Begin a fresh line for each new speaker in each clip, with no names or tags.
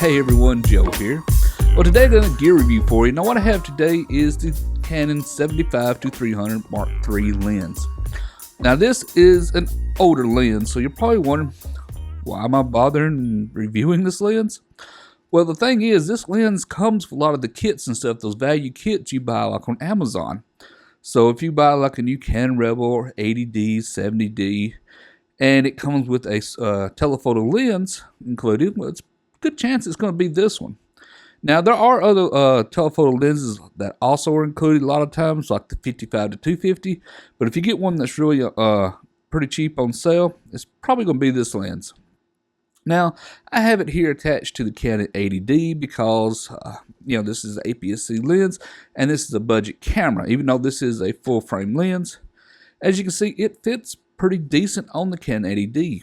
Hey everyone, Joe here. Well, today I've done a gear review for you. Now what I have today is the Canon 75-300 Mark III lens. Now this is an older lens, so you're probably wondering, why am I bothering reviewing this lens? Well, the thing is, this lens comes with a lot of the kits and stuff, those value kits you buy like on Amazon. So if you buy like a new Canon Rebel or 80D, 70D, and it comes with a telephoto lens included, well, it's a good chance it's going to be this one. Now, there are other telephoto lenses that also are included a lot of times, like the 55-250, but if you get one that's really pretty cheap on sale, it's probably going to be this lens. Now, I have it here attached to the Canon 80D because, this is an APS-C lens, and this is a budget camera, even though this is a full-frame lens. As you can see, it fits pretty decent on the Canon 80D.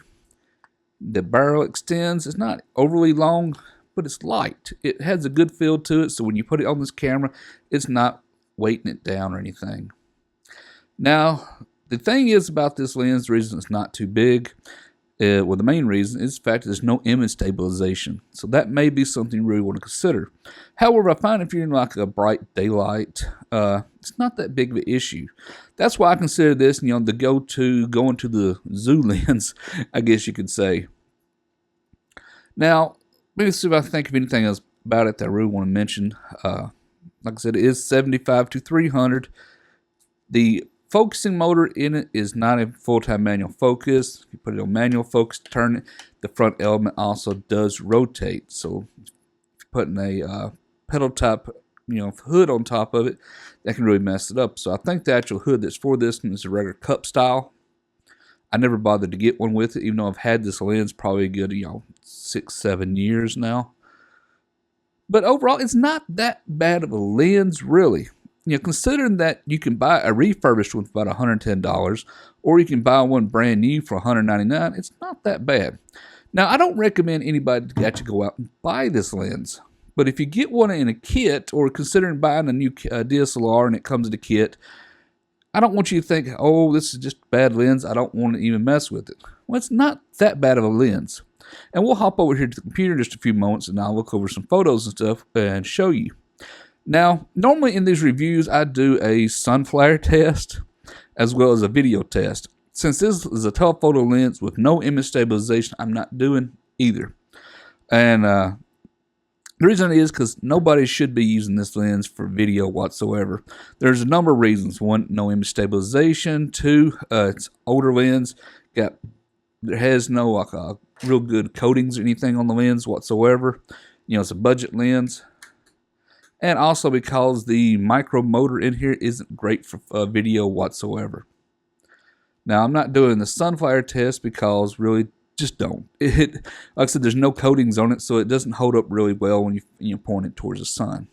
The barrel extends. It's not overly long, but it's light. It has a good feel to it, so when you put it on this camera, it's not weighting it down or anything. Now, the thing is about this lens, the reason it's not too big, the main reason is the fact that there's no image stabilization. So that may be something you really want to consider. However, I find if you're in like a bright daylight, it's not that big of an issue. That's why I consider this, going to the zoo lens, I guess you could say. Now, let me see if I can think of anything else about it that I really want to mention. Like I said, it is 75-300. The focusing motor in it is not a full-time manual focus. If you put it on manual focus, turn it, the front element also does rotate. So if you're putting a pedal type, hood on top of it, that can really mess it up. So I think the actual hood that's for this one is a regular cup style. I never bothered to get one with it, even though I've had this lens probably a good, 6-7 years now. But overall, it's not that bad of a lens, really. Considering that you can buy a refurbished one for about $110, or you can buy one brand new for $199, it's not that bad. Now, I don't recommend anybody to actually go out and buy this lens. But if you get one in a kit, or considering buying a new DSLR and it comes in a kit, I don't want you to think, oh, this is just a bad lens, I don't want to even mess with it. Well, it's not that bad of a lens. And we'll hop over here to the computer in just a few moments, and I'll look over some photos and stuff and show you. Now, normally in these reviews, I do a sun flare test as well as a video test. Since this is a telephoto lens with no image stabilization, I'm not doing either. And the reason is because nobody should be using this lens for video whatsoever. There's a number of reasons. One, no image stabilization. Two, it's older lens. There has no real good coatings or anything on the lens whatsoever. It's a budget lens. And also because the micro motor in here isn't great for video whatsoever. Now, I'm not doing the sun flare test because really just don't. Like I said, there's no coatings on it, so it doesn't hold up really well when you point it towards the sun.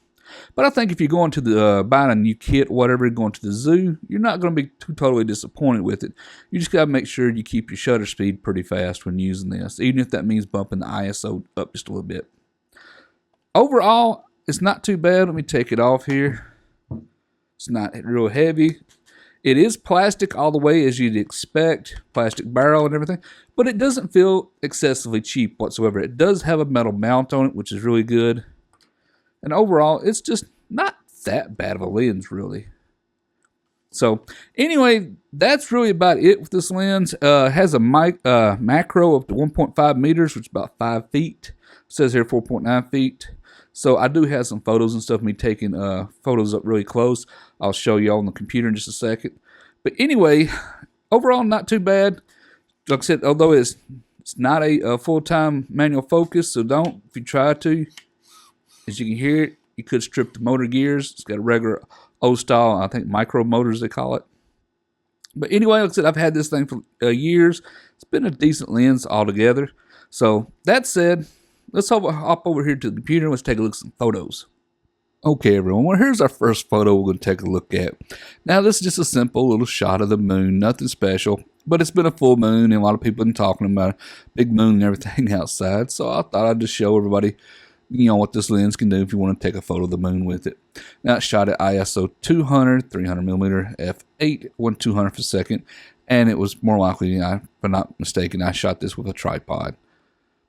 But I think if you're going to the buying a new kit, whatever, going to the zoo, you're not going to be too totally disappointed with it. You just got to make sure you keep your shutter speed pretty fast when using this, even if that means bumping the ISO up just a little bit. Overall, it's not too bad. Let me take it off here. It's not real heavy. It is plastic all the way as you'd expect, plastic barrel and everything, but it doesn't feel excessively cheap whatsoever. It does have a metal mount on it, which is really good. And overall, it's just not that bad of a lens, really. So, anyway, that's really about it with this lens. It has a macro up to 1.5 meters, which is about 5 feet. It says here 4.9 feet. So I do have some photos and stuff of me taking photos up really close. I'll show you all on the computer in just a second. But anyway, overall not too bad. Like I said, although it's not a full-time manual focus, so don't, if you try to. As you can hear it, you could strip the motor gears. It's got a regular old style, I think micro motors they call it. But anyway, like I said, I've had this thing for years. It's been a decent lens altogether. So that said, let's hop over here to the computer and let's take a look at some photos. Okay, everyone, well, here's our first photo we're going to take a look at. Now, this is just a simple little shot of the moon, nothing special, but it's been a full moon, and a lot of people have been talking about a big moon and everything outside, so I thought I'd just show everybody, what this lens can do if you want to take a photo of the moon with it. Now, it's shot at ISO 200, 300mm, f8, 1/200th of a second, and it was more likely, if I'm not mistaken, I shot this with a tripod.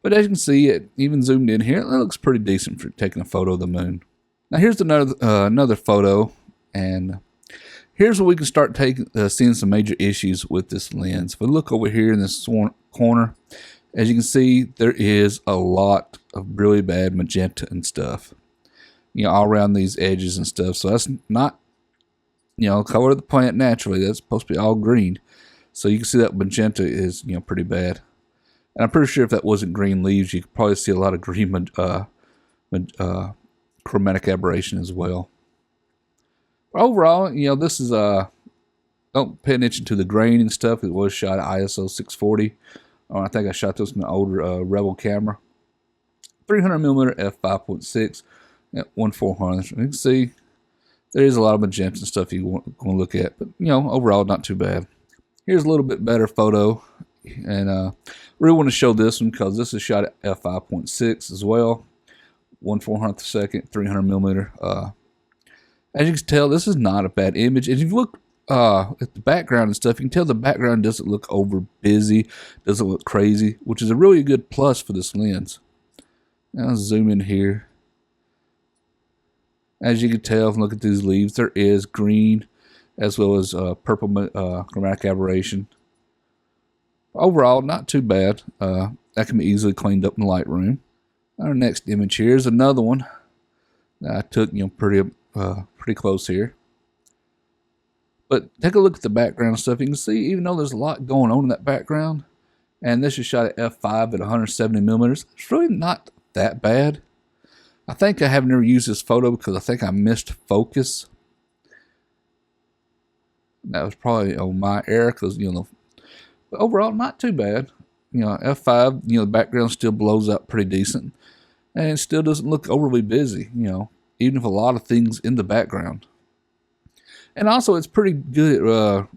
But as you can see, it even zoomed in here, it looks pretty decent for taking a photo of the moon. Now here's another photo, and here's where we can start seeing some major issues with this lens. If we look over here in this corner, as you can see, there is a lot of really bad magenta and stuff, all around these edges and stuff. So that's not, color of the plant naturally. That's supposed to be all green. So you can see that magenta is, pretty bad. And I'm pretty sure if that wasn't green leaves, you could probably see a lot of green chromatic aberration as well. But overall, this is don't pay attention to the grain and stuff. It was shot at ISO 640. I think I shot this in an older Rebel camera. 300mm f5.6 at 1/400. You can see there is a lot of magenta and stuff you want to look at, but overall not too bad. Here's a little bit better photo, and I really want to show this one because this is shot at f5.6 as well, 1/400 second, 300mm. As you can tell, this is not a bad image. And if you look at the background and stuff, you can tell the background doesn't look over busy, doesn't look crazy, which is a really good plus for this lens. Now I'll zoom in here. As you can tell, if you look at these leaves, there is green as well as purple chromatic aberration. Overall, not too bad. That can be easily cleaned up in Lightroom. Our next image here is another one that I took, pretty close here. But take a look at the background stuff. You can see, even though there's a lot going on in that background, and this is shot at f5 at 170mm, it's really not that bad. I think I have never used this photo because I think I missed focus. That was probably on my error because, but overall, not too bad. F5, the background still blows up pretty decent. And it still doesn't look overly busy, even if a lot of things in the background. And also, it's pretty good at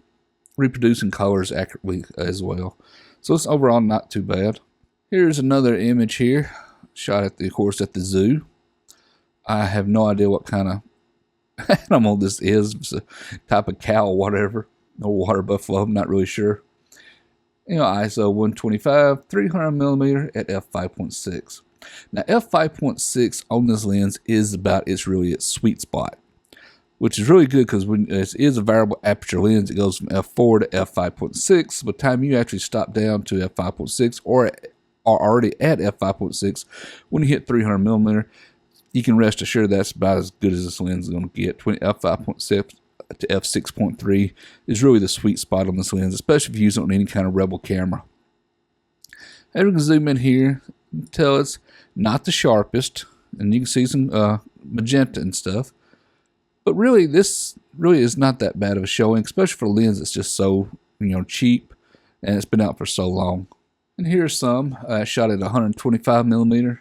reproducing colors accurately as well. So it's overall not too bad. Here's another image here, shot at of course, at the zoo. I have no idea what kind of animal this is. It's a type of cow or whatever. No water buffalo, I'm not really sure. ISO 125, 300mm at f5.6. Now, f5.6 on this lens is about its sweet spot, which is really good because when it is a variable aperture lens, it goes from f4 to f5.6. By the time you actually stop down to f5.6 or are already at f5.6, when you hit 300mm, you can rest assured that's about as good as this lens is going to get. f5.6 to f6.3 is really the sweet spot on this lens, especially if you use it on any kind of Rebel camera. And we can zoom in here and tell it's not the sharpest, and you can see some magenta and stuff. But really, this really is not that bad of a showing, especially for a lens that's just so cheap, and it's been out for so long. And here's some shot at 125mm.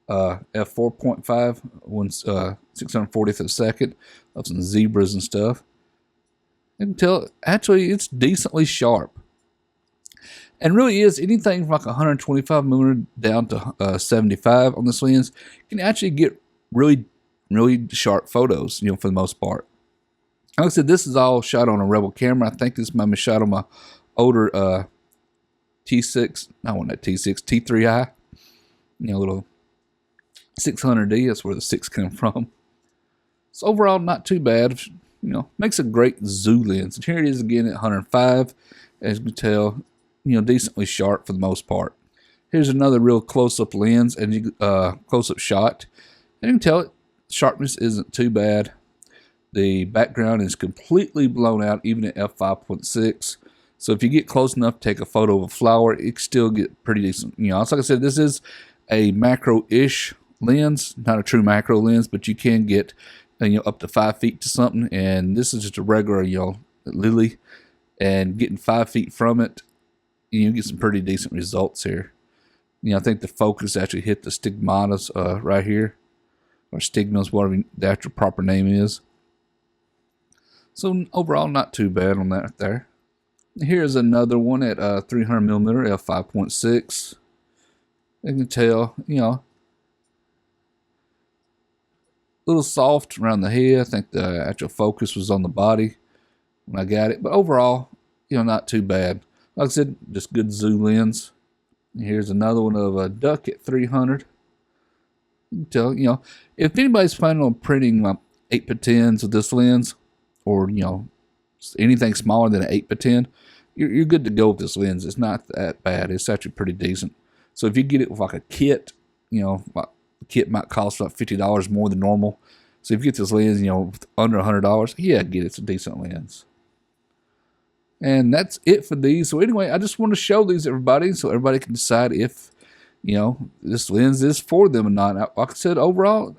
f4.5, 640th of a second of some zebras and stuff. You can tell actually it's decently sharp, and really is anything from like 125mm down to 75 on this lens can actually get really sharp photos, for the most part. Like I said, this is all shot on a Rebel camera. I think this might be shot on my older T6, not one that T6, T3i, little 600D, that's where the 6 come from. So overall, not too bad. Makes a great zoo lens. And here it is again at 105. As you can tell, decently sharp for the most part. Here's another real close-up lens and close-up shot. And you can tell sharpness isn't too bad. The background is completely blown out, even at f5.6. So if you get close enough to take a photo of a flower, it can still get pretty decent. Like I said, this is a macro-ish lens, not a true macro lens, but you can get up to 5 feet to something, and this is just a regular lily, and getting 5 feet from it, you get some pretty decent results here. I think the focus actually hit the stigmatas right here, or stigmas, whatever the actual proper name is. So overall, not too bad on that there. Here's another one at 300mm f5.6. You can tell, a little soft around the head. I think the actual focus was on the body when I got it. But overall, not too bad. Like I said, just good zoo lens. Here's another one of a duck at 300. So, you know, if anybody's planning on printing like 8x10s with this lens, or, you know, anything smaller than an 8x10, you're good to go with this lens. It's not that bad. It's actually pretty decent. So if you get it with like a kit, you know, the kit might cost about $50 more than normal. So if you get this lens, you know, under $100, yeah, get it. It's a decent lens. And that's it for these. So anyway, I just want to show these to everybody so everybody can decide if, you know, this lens is for them or not. Like I said, overall,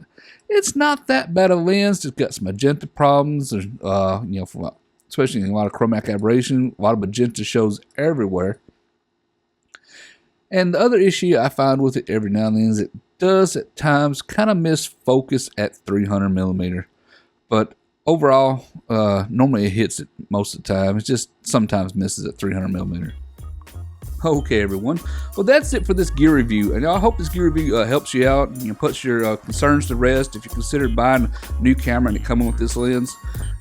it's not that bad a lens. It's got some magenta problems. There's, you know, especially in a lot of chromatic aberration, a lot of magenta shows everywhere. And the other issue I find with it every now and then is it does at times kind of miss focus at 300mm. But overall, normally it hits it most of the time. It just sometimes misses at 300mm. Okay, everyone. Well, that's it for this gear review, and I hope this gear review helps you out. You know, puts your concerns to rest if you consider buying a new camera and it coming with this lens.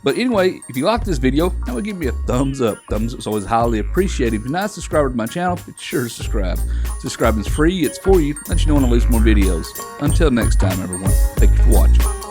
But anyway, if you like this video, that would give me a thumbs up. Thumbs up is always highly appreciated. If you're not a subscriber to my channel, be sure to subscribe. Subscribing is free. It's for you. Let you know when I release more videos. Until next time, everyone. Thank you for watching.